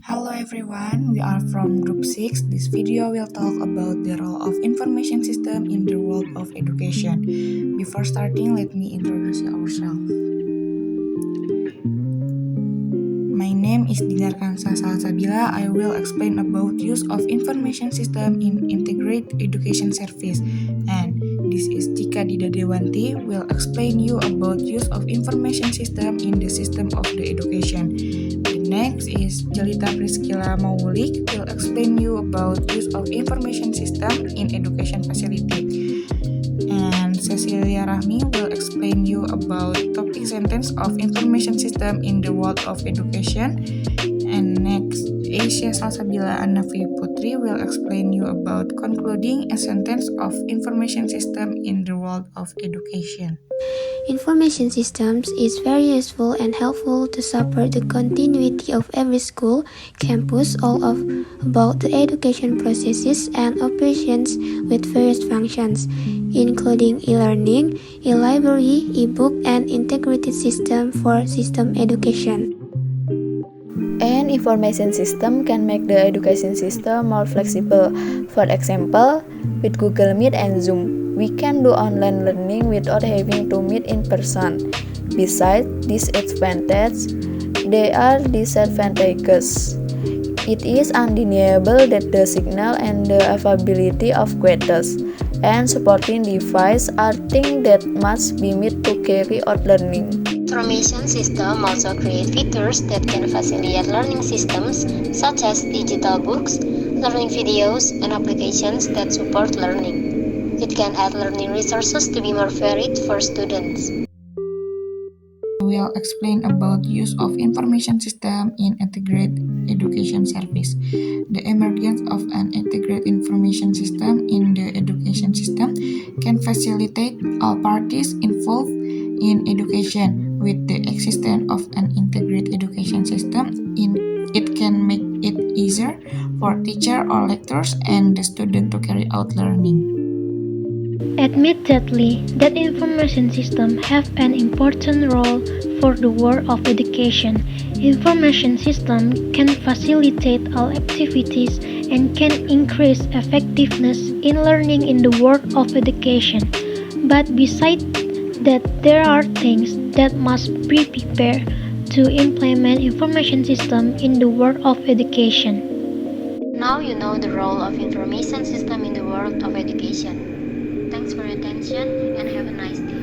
Hello everyone, we are from Group 6. This video will talk about the role of information system in the world of education. Before starting, let me introduce ourselves. My name is Dinar Kansa Salsabila. I will explain about use of information system in integrated education service. And this is Tika Dida Dewanti will explain you about use of information system in the system of the education. The next is Jelita Priscilla Maulik will explain you about use of information system in education facility. And Cecilia Rahmi will explain you about topic sentence of information system in the world of education. And next, Asia Salsabila Anafi Putri will explain you about concluding a sentence of information system in the world of education. Information systems is very useful and helpful to support the continuity of every school, campus, about the education processes and operations with various functions, including e-learning, e-library, e-book, and integrated system for system education. An information system can make the education system more flexible. For example, with Google Meet and Zoom, we can do online learning without having to meet in person. Besides these advantages, there are disadvantages. It is undeniable that the signal and the availability of quotas and supporting devices are things that must be met to carry out learning. Information system also create features that can facilitate learning systems such as digital books, learning videos, and applications that support learning. It can add learning resources to be more varied for students. We will explain about use of information system in integrated education service. The emergence of an integrated information system in the education system can facilitate all parties involved in education. With the existence of an integrated education system, it can make it easier for teacher or lecturers and the student to carry out learning. Admittedly, that information systems have an important role for the world of education. Information systems can facilitate all activities and can increase effectiveness in learning in the world of education. But besides that, there are things that must be prepared to implement information system in the world of education. Now you know the role of information system in the world of education. Thanks for your attention and have a nice day.